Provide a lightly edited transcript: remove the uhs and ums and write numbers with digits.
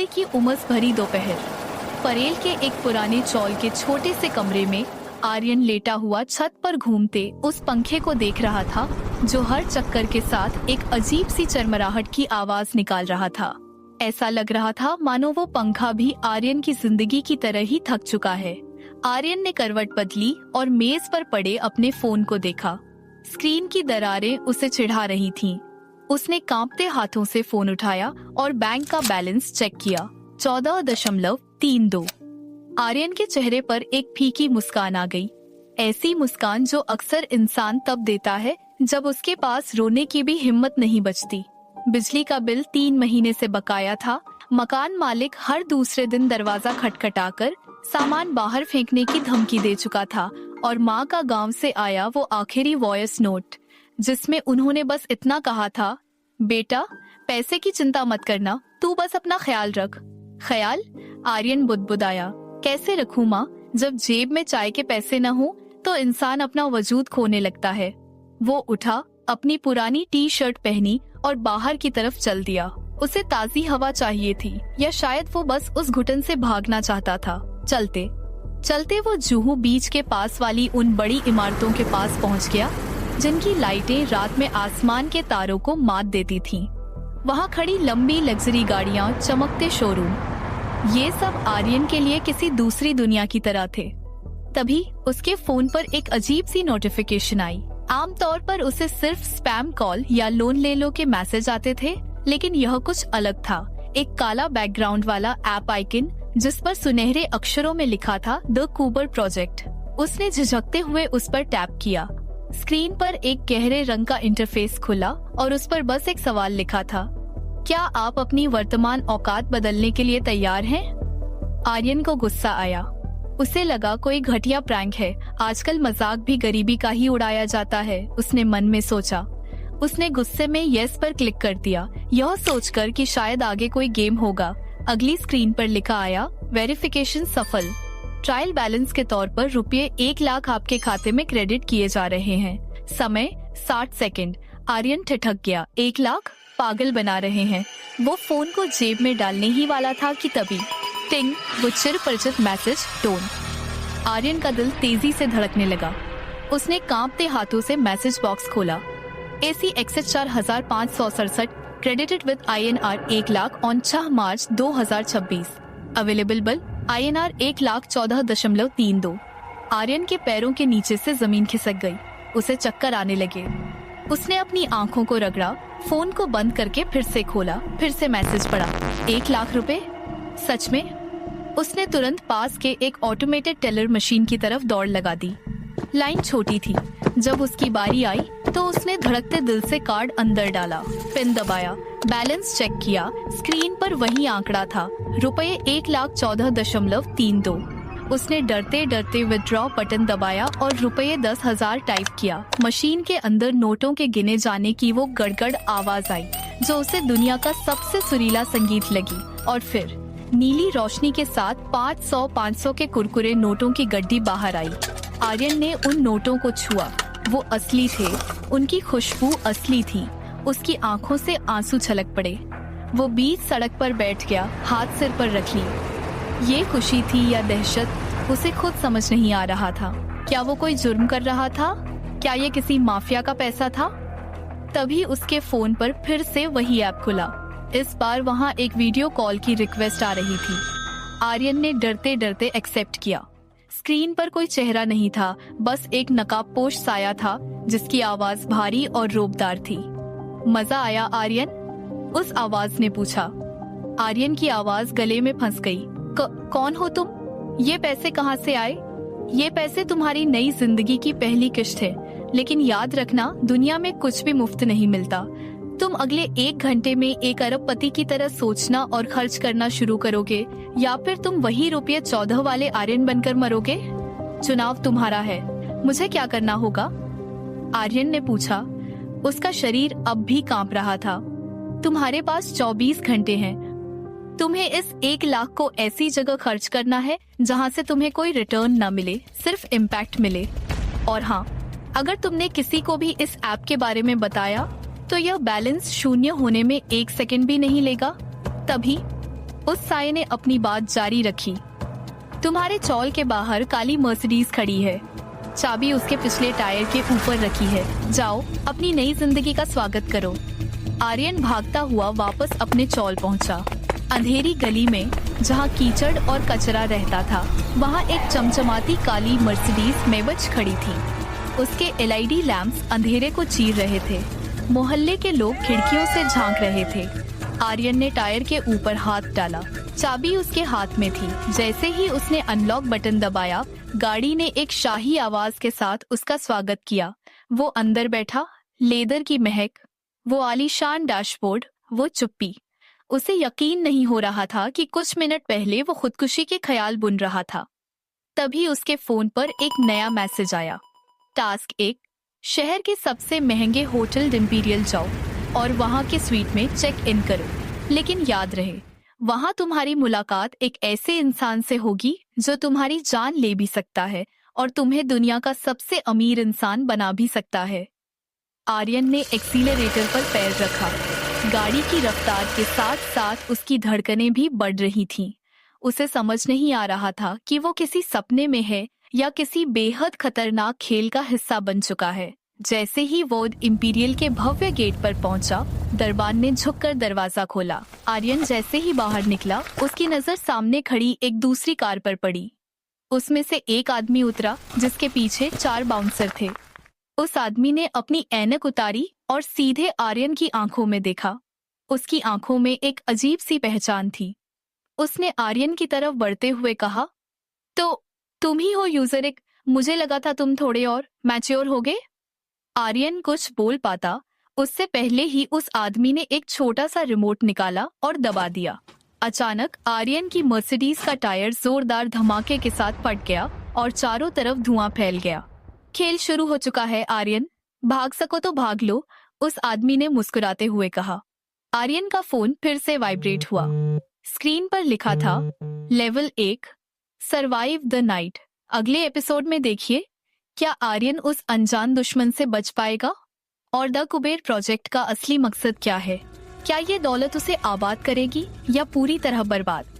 मुंबई की उमस भरी दोपहर। परेल के एक पुराने चौल के छोटे से कमरे में आर्यन लेटा हुआ छत पर घूमते उस पंखे को देख रहा था जो हर चक्कर के साथ एक अजीब सी चरमराहट की आवाज निकाल रहा था। ऐसा लग रहा था मानो वो पंखा भी आर्यन की जिंदगी की तरह ही थक चुका है। आर्यन ने करवट बदली और मेज पर पड़े अपने फोन को देखा। स्क्रीन की दरारें उसे चिढ़ा रही थीं। उसने कांपते हाथों से फोन उठाया और बैंक का बैलेंस चेक किया। 14.32। आर्यन के चेहरे पर एक फीकी मुस्कान आ गई, ऐसी मुस्कान जो अक्सर इंसान तब देता है जब उसके पास रोने की भी हिम्मत नहीं बचती। बिजली का बिल 3 महीने से बकाया था। मकान मालिक हर दूसरे दिन दरवाजा खटखटाकर सामान बाहर फेंकने की धमकी दे चुका था और माँ का गांव से आया वो आखिरी वॉइस नोट जिसमें उन्होंने बस इतना कहा था, बेटा पैसे की चिंता मत करना, तू बस अपना ख्याल रख। ख्याल? आर्यन बुदबुदाया, कैसे रखूं माँ, जब जेब में चाय के पैसे न हो तो इंसान अपना वजूद खोने लगता है। वो उठा, अपनी पुरानी टी शर्ट पहनी और बाहर की तरफ चल दिया। उसे ताजी हवा चाहिए थी या शायद वो बस उस घुटन से भागना चाहता था। चलते चलते वो जुहू बीच के पास वाली उन बड़ी इमारतों के पास पहुंच गया जिनकी लाइटें रात में आसमान के तारों को मात देती थीं। वहां खड़ी लंबी लग्जरी गाड़ियां, चमकते शोरूम, ये सब आर्यन के लिए किसी दूसरी दुनिया की तरह थे। तभी उसके फोन पर एक अजीब सी नोटिफिकेशन आई। आमतौर पर उसे सिर्फ स्पैम कॉल या लोन ले लो के मैसेज आते थे, लेकिन यह कुछ अलग था। एक काला बैकग्राउंड वाला ऐप आइकन जिस पर सुनहरे अक्षरों में लिखा था द कूबर प्रोजेक्ट। उसने झिझकते हुए उस पर टैप किया। स्क्रीन पर एक गहरे रंग का इंटरफेस खुला और उस पर बस एक सवाल लिखा था, क्या आप अपनी वर्तमान औकात बदलने के लिए तैयार हैं? आर्यन को गुस्सा आया। उसे लगा कोई घटिया प्रैंक है, आजकल मजाक भी गरीबी का ही उड़ाया जाता है, उसने मन में सोचा। उसने गुस्से में येस पर क्लिक कर दिया, यह सोचकर कि शायद आगे कोई गेम होगा। अगली स्क्रीन पर लिखा आया, वेरिफिकेशन सफल, ट्रायल बैलेंस के तौर पर रुपये 1 लाख आपके खाते में क्रेडिट किए जा रहे हैं। समय 60 सेकंड। आर्यन ठिठक गया, 1 लाख? पागल बना रहे हैं। वो फोन को जेब में डालने ही वाला था कि तभी टिंग, वो चिर परिचित मैसेज टोन। आर्यन का दिल तेजी से धड़कने लगा। उसने कांपते हाथों से मैसेज बॉक्स खोला। AC access 4567 credited with INR 1 lakh on 6 March 2026। Available bill INR 1,14.32। Aryan के पैरों के नीचे से जमीन खिसक गई। उसे चक्कर आने लगे। उसने अपनी आंखों को रगड़ा, फोन को बंद करके फिर से खोला, फिर से मैसेज पढ़ा, 1 लाख रुपए? सच में? उसने तुरंत पास के एक ऑटोमेटेड टेलर मशीन की तरफ दौड़ लगा दी। लाइन छोटी थी। जब उसकी बारी आई तो उसने धड़कते दिल से कार्ड अंदर डाला, पिन दबाया, बैलेंस चेक किया। स्क्रीन पर वही आंकड़ा था, रुपये 1,14.32। उसने डरते डरते विथड्रॉ बटन दबाया और रुपये 10,000 टाइप किया। मशीन के अंदर नोटों के गिने जाने की वो गड़गड़ आवाज आई जो उसे दुनिया का सबसे सुरीला संगीत लगी। और फिर नीली रोशनी के साथ 500 के कुरकुरे नोटों की गड्डी बाहर आई। आर्यन ने उन नोटों को छुआ। वो असली थे, उनकी खुशबू असली थी। उसकी आंखों से आंसू छलक पड़े। वो बीच सड़क पर बैठ गया, हाथ सिर पर रख ली। ये खुशी थी या दहशत, उसे खुद समझ नहीं आ रहा था। क्या वो कोई जुर्म कर रहा था? क्या ये किसी माफिया का पैसा था? तभी उसके फोन पर फिर से वही ऐप खुला। इस बार वहाँ एक वीडियो कॉल की रिक्वेस्ट आ रही थी। आर्यन ने डरते डरते एक्सेप्ट किया। स्क्रीन पर कोई चेहरा नहीं था, बस एक नकाबपोश साया था जिसकी आवाज भारी और रोबदार थी। मजा आया आर्यन? उस आवाज ने पूछा। आर्यन की आवाज गले में फंस गई। कौन हो तुम? ये पैसे कहाँ से आए? ये पैसे तुम्हारी नई जिंदगी की पहली किश्त है, लेकिन याद रखना दुनिया में कुछ भी मुफ्त नहीं मिलता। तुम अगले 1 घंटे में एक अरबपति की तरह सोचना और खर्च करना शुरू करोगे, या फिर तुम वही रुपये 14 वाले आर्यन बनकर मरोगे। चुनाव तुम्हारा है। मुझे क्या करना होगा? आर्यन ने पूछा। उसका शरीर अब भी कांप रहा था। तुम्हारे पास 24 घंटे हैं। तुम्हें इस 1 लाख को ऐसी जगह खर्च करना है जहां से तुम्हें कोई रिटर्न न मिले, सिर्फ इम्पैक्ट मिले। और हाँ, अगर तुमने किसी को भी इस ऐप के बारे में बताया तो यह बैलेंस शून्य होने में 1 सेकंड भी नहीं लेगा। तभी उस साये ने अपनी बात जारी रखी। तुम्हारे चौल के बाहर काली मर्सिडीज खड़ी है, चाबी उसके पिछले टायर के ऊपर रखी है, जाओ अपनी नई जिंदगी का स्वागत करो। आर्यन भागता हुआ वापस अपने चौल पहुंचा। अंधेरी गली में जहां कीचड़ और कचरा रहता था, वहां एक चमचमाती काली मर्सिडीज मेवज खड़ी थी। उसके एलईडी लैंप्स अंधेरे को चीर रहे थे। मोहल्ले के लोग खिड़कियों से झांक रहे थे। आर्यन ने टायर के ऊपर हाथ डाला। चाबी उसके हाथ में थी। जैसे ही उसने अनलॉक बटन दबाया, गाड़ी ने एक शाही आवाज के साथ उसका स्वागत किया। वो अंदर बैठा, लेदर की महक, वो आलीशान डैशबोर्ड, वो चुप्पी। उसे यकीन नहीं हो रहा था कि कुछ मिनट पहले वो खुदकुशी के ख्याल बुन रहा था। तभी उसके फोन पर एक नया मैसेज आया। टास्क 1, शहर के सबसे महंगे होटल इम्पीरियल जाओ और वहाँ के स्वीट में चेक इन करो। लेकिन याद रहे, वहाँ तुम्हारी मुलाकात एक ऐसे इंसान से होगी जो तुम्हारी जान ले भी सकता है और तुम्हें दुनिया का सबसे अमीर इंसान बना भी सकता है। आर्यन ने एक्सीलरेटर पर पैर रखा। गाड़ी की रफ्तार के साथ साथ उसकी धड़कनें भी बढ़ रही थीं। उसे समझ नहीं आ रहा था कि वो किसी सपने में है या किसी बेहद खतरनाक खेल का हिस्सा बन चुका है। जैसे ही वो इंपीरियल के भव्य गेट पर पहुंचा, दरबान ने झुककर दरवाजा खोला। आर्यन जैसे ही बाहर निकला, उसकी नजर सामने खड़ी एक दूसरी कार पर पड़ी। उसमें से एक आदमी उतरा जिसके पीछे 4 बाउंसर थे। उस आदमी ने अपनी ऐनक उतारी और सीधे आर्यन की आंखों में देखा। उसकी आंखों में एक अजीब सी पहचान थी। उसने आर्यन की तरफ बढ़ते हुए कहा, तो तुम ही हो यूजर एक, मुझे लगा था तुम थोड़े और मैच्योर हो गए। आर्यन कुछ बोल पाता उससे पहले ही उस आदमी ने एक छोटा सा रिमोट निकाला और दबा दिया। अचानक आर्यन की मर्सिडीज का टायर जोरदार धमाके के साथ फट गया और चारों तरफ धुआं फैल गया। खेल शुरू हो चुका है आर्यन, भाग सको तो भाग लो, उस आदमी ने मुस्कुराते हुए कहा। आर्यन का फोन फिर से वाइब्रेट हुआ। स्क्रीन पर लिखा था, लेवल 1, सरवाइव द नाइट। अगले एपिसोड में देखिए, क्या आर्यन उस अनजान दुश्मन से बच पाएगा और द कुबेर प्रोजेक्ट का असली मकसद क्या है। क्या ये दौलत उसे आबाद करेगी या पूरी तरह बर्बाद।